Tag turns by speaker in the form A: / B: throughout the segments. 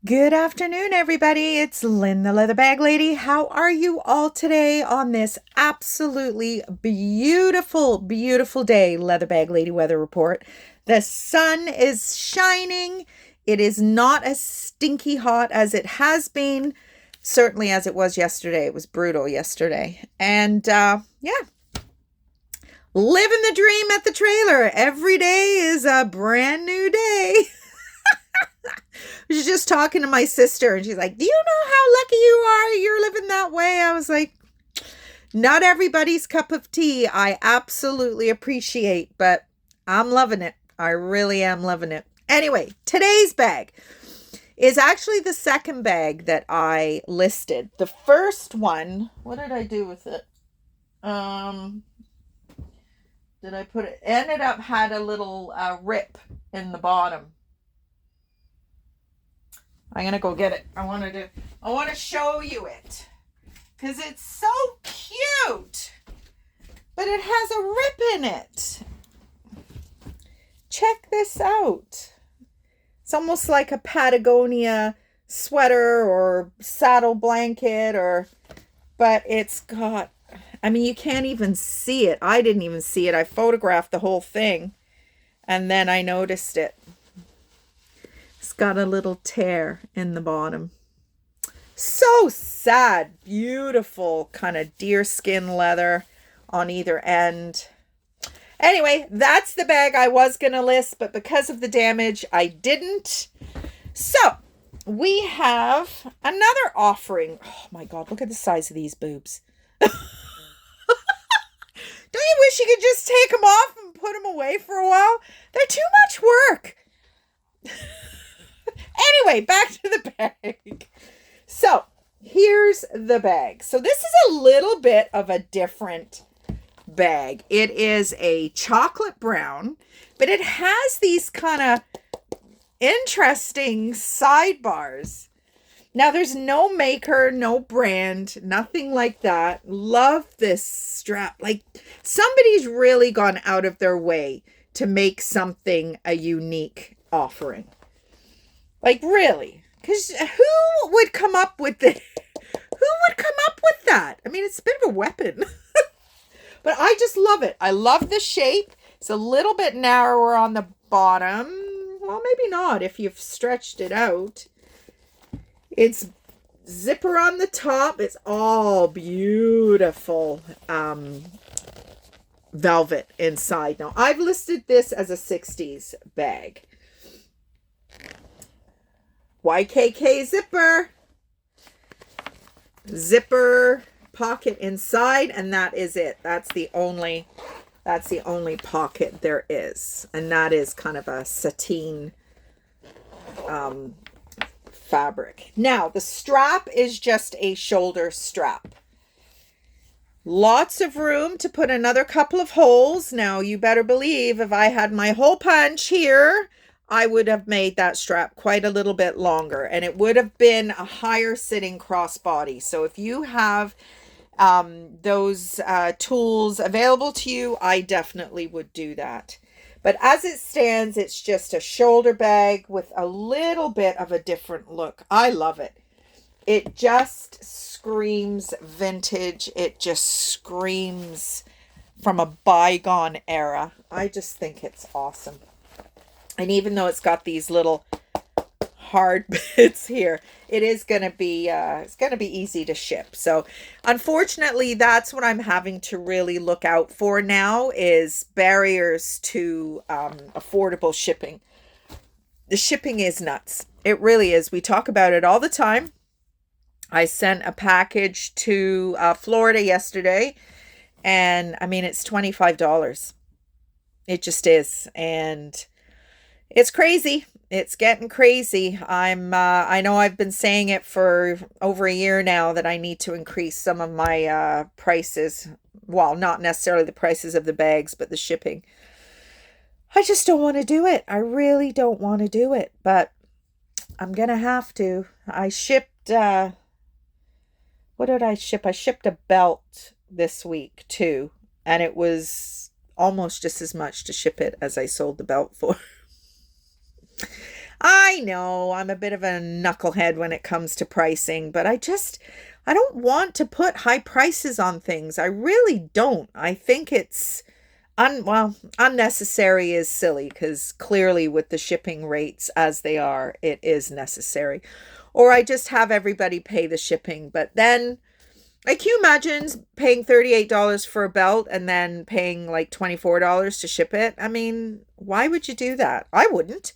A: Good afternoon, everybody. It's Lynn, the Leather Bag Lady. How are you all today on this absolutely beautiful, beautiful day? Leather Bag Lady weather report. The sun is shining. It is not as stinky hot as it has been, certainly as it was yesterday. It was brutal yesterday. And yeah, living the dream at the trailer. Every day is a brand new day. I was just talking to my sister and she's like, "Do you know how lucky you are? You're living that way." I was like, not everybody's cup of tea. I absolutely appreciate, but I'm loving it. I really am loving it. Anyway, today's bag is actually the second bag that I listed. The first one, what did I do with it? Um, did I put it? Ended up had a little rip in the bottom. I'm gonna go get it. I want to show you it because it's so cute, but it has a rip in it. Check this out. It's almost like a Patagonia sweater or saddle blanket, but it's got, I mean, you can't even see it. I didn't even see it. I photographed the whole thing and then I noticed it. It's got a little tear in the bottom. So sad. Beautiful kind of deerskin leather on either end. Anyway, that's the bag I was going to list, but because of the damage, I didn't. So we have another offering. Oh my God, look at the size of these boobs. Don't you wish you could just take them off and put them away for a while? They're too much work. Anyway, back to the bag. So here's the bag. So this is a little bit of a different bag. It is a chocolate brown, but it has these kind of interesting sidebars. Now there's no maker, no brand, nothing like that. Love this strap. Like somebody's really gone out of their way to make something a unique offering. Like really, because who would come up with this? Who would come up with that? I mean, it's a bit of a weapon. But I just love it. I love the shape. It's a little bit narrower on the bottom. Well, maybe not if you've stretched it out. It's zipper on the top. It's all beautiful velvet inside. Now, I've listed this as a 60s bag. YKK zipper. Zipper pocket inside, and that is it. That's the only pocket there is, and that is kind of a sateen fabric. Now the strap is just a shoulder strap. Lots of room to put another couple of holes. Now you better believe if I had my hole punch here, I would have made that strap quite a little bit longer, and it would have been a higher sitting crossbody. So if you have those tools available to you, I definitely would do that. But as it stands, it's just a shoulder bag with a little bit of a different look. I love it. It just screams vintage. It just screams from a bygone era. I just think it's awesome. And even though it's got these little hard bits here, it is going to be it's going to be easy to ship. So unfortunately, that's what I'm having to really look out for now, is barriers to affordable shipping. The shipping is nuts. It really is. We talk about it all the time. I sent a package to Florida yesterday, and I mean, it's $25. It just is. And it's crazy. It's getting crazy. I know I've been saying it for over a year now that I need to increase some of my prices. Well, not necessarily the prices of the bags, but the shipping. I just don't want to do it. I really don't want to do it, but I'm going to have to. I shipped, what did I ship? I shipped a belt this week too, and it was almost just as much to ship it as I sold the belt for. I know I'm a bit of a knucklehead when it comes to pricing, but I don't want to put high prices on things. I really don't. I think it's unnecessary is silly because clearly with the shipping rates as they are, it is necessary. Or I just have everybody pay the shipping. But then, like, can you imagine paying $38 for a belt and then paying like $24 to ship it? I mean, why would you do that? I wouldn't.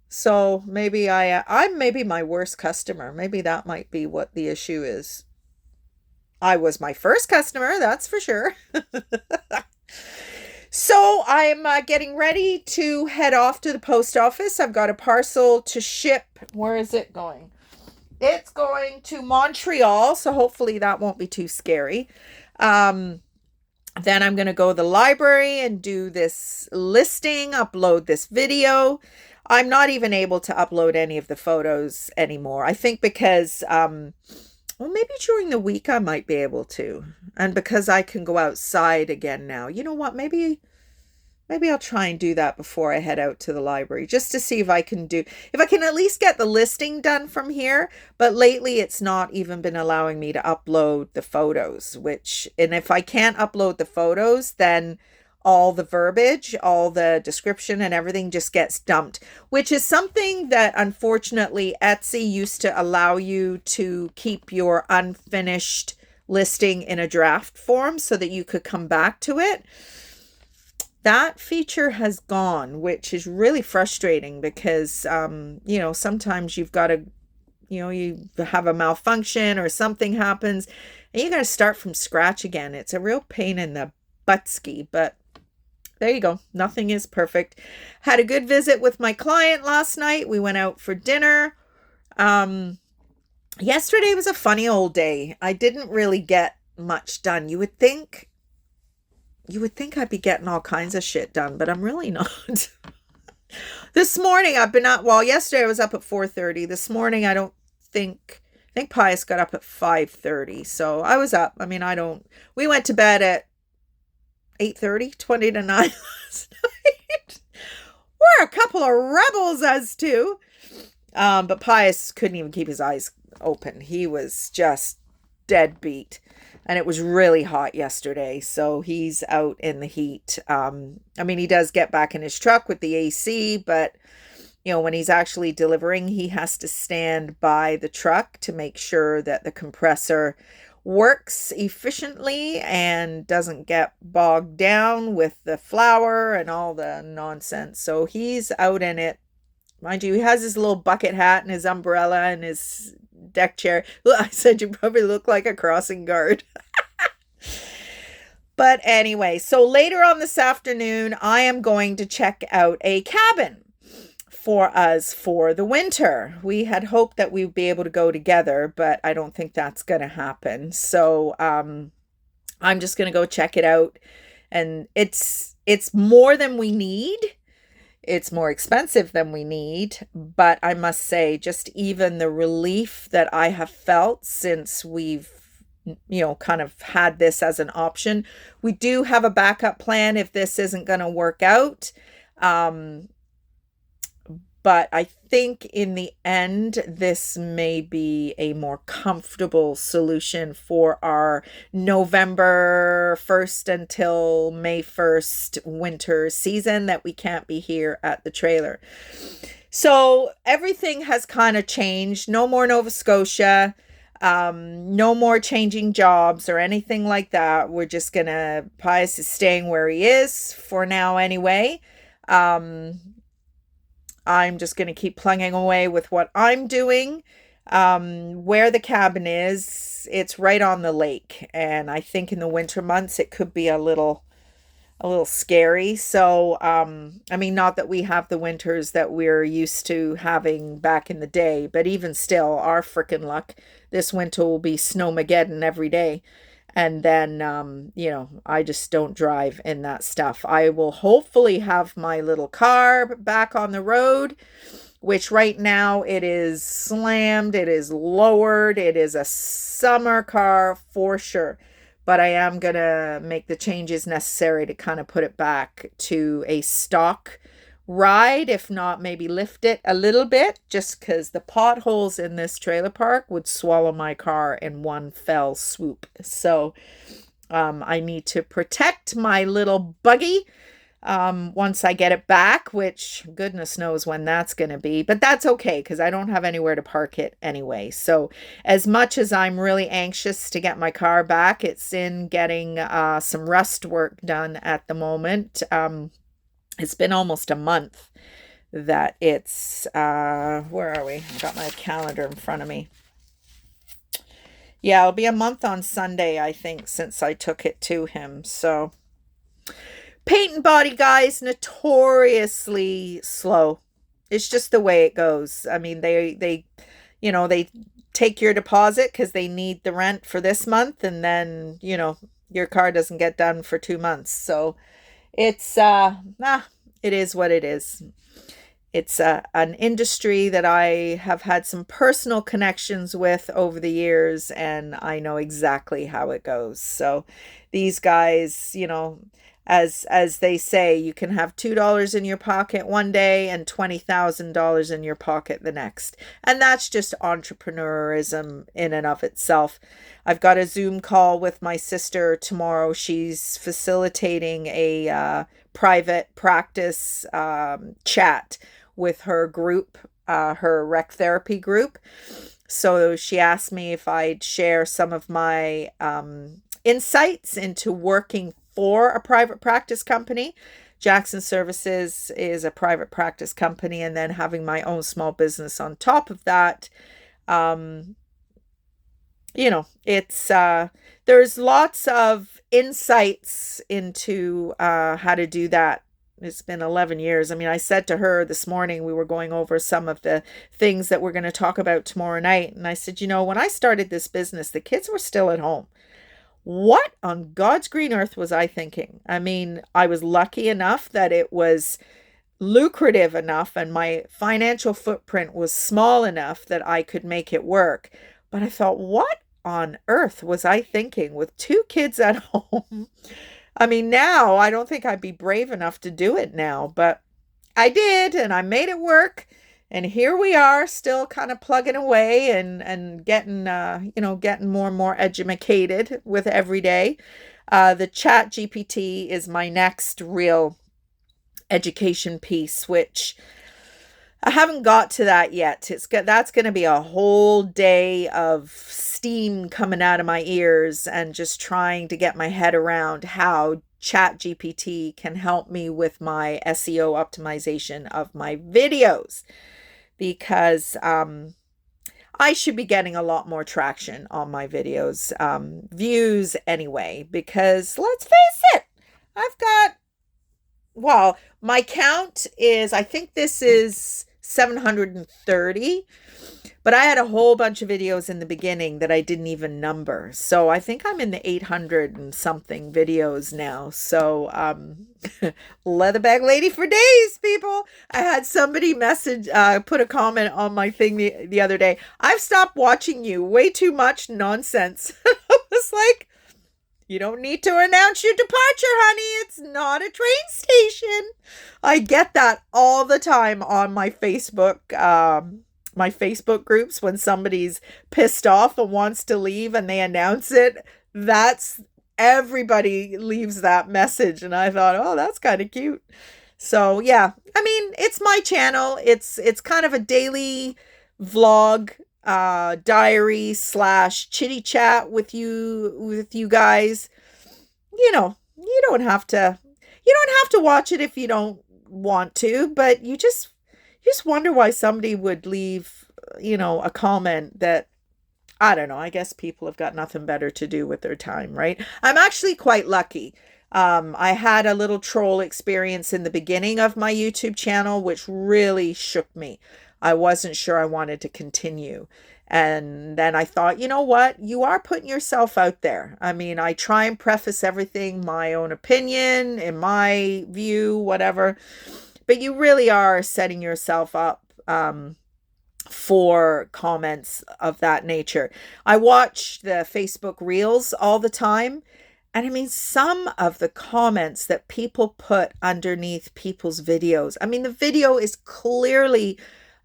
A: So maybe I'm maybe my worst customer. Maybe that might be what the issue is. I was my first customer, that's for sure. So I'm getting ready to head off to the post office. I've got a parcel to ship. Where is it going? It's going to Montreal, so hopefully that won't be too scary. Um, then I'm going to go to the library and do this listing, upload this video. I'm not even able to upload any of the photos anymore. I think because, well, maybe during the week I might be able to. And because I can go outside again now. You know what? Maybe I'll try and do that before I head out to the library, just to see if I can at least get the listing done from here. But lately it's not even been allowing me to upload the photos, and if I can't upload the photos, then all the verbiage, all the description and everything just gets dumped, which is something that unfortunately Etsy used to allow you to keep your unfinished listing in a draft form so that you could come back to it. That feature has gone, which is really frustrating because, sometimes you've got to, you have a malfunction or something happens and you got to start from scratch again. It's a real pain in the buttski, but there you go. Nothing is perfect. Had a good visit with my client last night. We went out for dinner. Yesterday was a funny old day. I didn't really get much done. You would think I'd be getting all kinds of shit done, but I'm really not. This morning I've been up, yesterday I was up at 4:30. This morning I think Pius got up at 5:30. So I was up. I mean, we went to bed at 8:30, 20 to 9 last night. We're a couple of rebels as two. But Pius couldn't even keep his eyes open. He was just dead beat. And it was really hot yesterday, so he's out in the heat. He does get back in his truck with the AC, but, when he's actually delivering, he has to stand by the truck to make sure that the compressor works efficiently and doesn't get bogged down with the flour and all the nonsense. So he's out in it. Mind you, he has his little bucket hat and his umbrella and his deck chair. I said you probably look like a crossing guard. But anyway, so later on this afternoon, I am going to check out a cabin for us for the winter. We had hoped that we'd be able to go together, but I don't think that's going to happen. So I'm just going to go check it out. And it's more than we need. It's more expensive than we need, but I must say, just even the relief that I have felt since we've, kind of had this as an option. We do have a backup plan if this isn't going to work out. But I think in the end, this may be a more comfortable solution for our November 1st until May 1st winter season that we can't be here at the trailer. So everything has kind of changed. No more Nova Scotia. No more changing jobs or anything like that. We're just Pius is staying where he is for now anyway. I'm just going to keep plugging away with what I'm doing. Where the cabin is, it's right on the lake. And I think in the winter months, it could be a little scary. So, not that we have the winters that we're used to having back in the day, but even still, our frickin' luck, this winter will be snowmageddon every day. And then, I just don't drive in that stuff. I will hopefully have my little car back on the road, which right now it is slammed. It is lowered. It is a summer car for sure. But I am going to make the changes necessary to kind of put it back to a stock ride, if not maybe lift it a little bit, just because the potholes in this trailer park would swallow my car in one fell swoop. So I need to protect my little buggy once I get it back, which goodness knows when that's going to be. But that's okay because I don't have anywhere to park it anyway. So as much as I'm really anxious to get my car back, it's in getting some rust work done at the moment. It's been almost a month that it's, where are we? I've got my calendar in front of me. Yeah, it'll be a month on Sunday, I think, since I took it to him. So paint and body guys, notoriously slow. It's just the way it goes. I mean, they take your deposit because they need the rent for this month, and then, your car doesn't get done for 2 months. So it's it is what it is. It's an industry that I have had some personal connections with over the years, and I know exactly how it goes. So these guys, as they say, you can have $2 in your pocket one day and $20,000 in your pocket the next. And that's just entrepreneurism in and of itself. I've got a Zoom call with my sister tomorrow. She's facilitating a private practice chat with her group, her rec therapy group. So she asked me if I'd share some of my insights into working for a private practice company. Jackson Services is a private practice company, and then having my own small business on top of that. It's there's lots of insights into how to do that. It's been 11 years. I mean, I said to her this morning, we were going over some of the things that we're going to talk about tomorrow night. And I said, when I started this business, the kids were still at home. What on God's green earth was I thinking? I mean, I was lucky enough that it was lucrative enough and my financial footprint was small enough that I could make it work. But I thought, what on earth was I thinking with 2 kids at home? I mean, now I don't think I'd be brave enough to do it now, but I did, and I made it work. And here we are, still kind of plugging away and getting, getting more and more educated with every day. The Chat GPT is my next real education piece, which I haven't got to that yet. That's going to be a whole day of steam coming out of my ears and just trying to get my head around how ChatGPT can help me with my SEO optimization of my videos, because I should be getting a lot more traction on my videos, views anyway, because let's face it, my count is, I think this is 730, but I had a whole bunch of videos in the beginning that I didn't even number. So I think I'm in the 800 and something videos now. So leather bag lady for days, people. I had somebody put a comment on my thing the other day. I've stopped watching you. Way too much nonsense. I was like, you don't need to announce your departure, honey. It's not a train station. I get that all the time on my Facebook groups when somebody's pissed off and wants to leave and they announce it. That's everybody leaves that message. And I thought, oh, that's kind of cute. So yeah, I mean, it's my channel. It's kind of a daily vlog, diary / chitty chat with you guys. You don't have to watch it if you don't want to, but you just wonder why somebody would leave, a comment that, I don't know, I guess people have got nothing better to do with their time, right? I'm actually quite lucky. I had a little troll experience in the beginning of my YouTube channel, which really shook me. I wasn't sure I wanted to continue. And then I thought, you know what? You are putting yourself out there. I mean, I try and preface everything, my own opinion, in my view, whatever. But you really are setting yourself up for comments of that nature. I watch the Facebook Reels all the time. And I mean, some of the comments that people put underneath people's videos, I mean, the video is clearly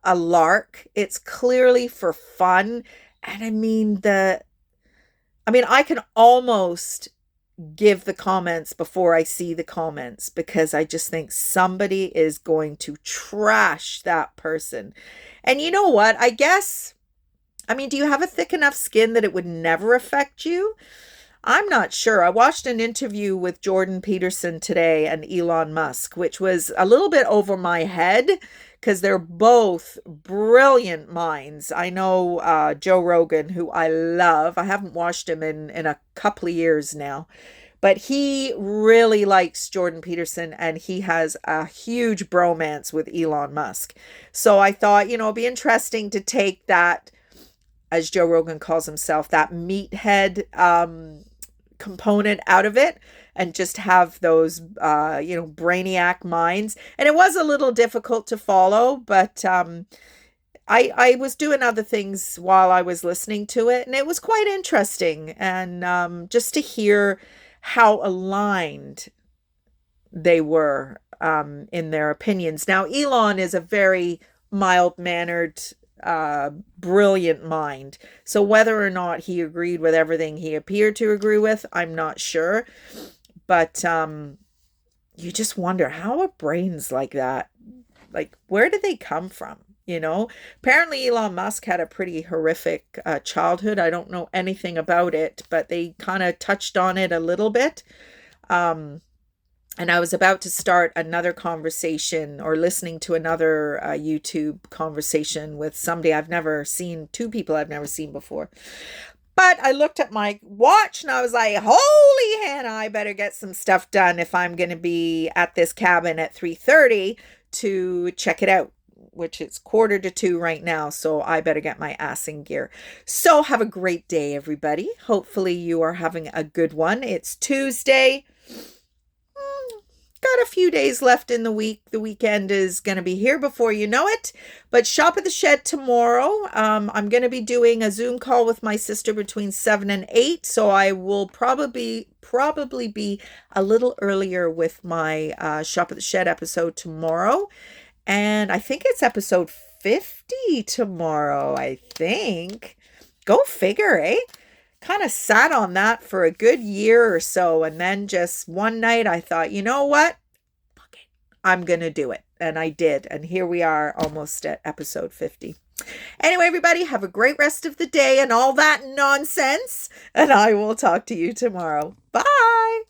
A: a lark. It's clearly for fun. And I can almost give the comments before I see the comments because I just think somebody is going to trash that person. And you know what? Do you have a thick enough skin that it would never affect you? I'm not sure. I watched an interview with Jordan Peterson today and Elon Musk, which was a little bit over my head because they're both brilliant minds. I know Joe Rogan, who I love. I haven't watched him in a couple of years now, but he really likes Jordan Peterson and he has a huge bromance with Elon Musk. So I thought, it'd be interesting to take that, as Joe Rogan calls himself, that meathead component out of it and just have those brainiac minds. And it was a little difficult to follow, but I was doing other things while I was listening to it, and it was quite interesting. And just to hear how aligned they were in their opinions. Now, Elon is a very mild-mannered, brilliant mind. So whether or not he agreed with everything he appeared to agree with, I'm not sure. But you just wonder, how are brains like that? Like, where do they come from? Apparently Elon Musk had a pretty horrific childhood. I don't know anything about it, but they kind of touched on it a little bit. And I was about to start another conversation or listening to another YouTube conversation with somebody I've never seen, two people I've never seen before. But I looked at my watch and I was like, holy Hannah, I better get some stuff done if I'm going to be at this cabin at 3:30 to check it out, which it's 1:45 right now. So I better get my ass in gear. So have a great day, everybody. Hopefully you are having a good one. It's Tuesday. Got a few days left in the week. The weekend is going to be here before you know it. But Shop at the Shed tomorrow. I'm going to be doing a Zoom call with my sister between 7 and 8. So I will probably be a little earlier with my Shop at the Shed episode tomorrow. And I think it's episode 50 tomorrow, I think. Go figure, eh? Kind of sat on that for a good year or so. And then just one night I thought, you know what? Fuck it. I'm going to do it. And I did. And here we are almost at episode 50. Anyway, everybody, have a great rest of the day and all that nonsense. And I will talk to you tomorrow. Bye.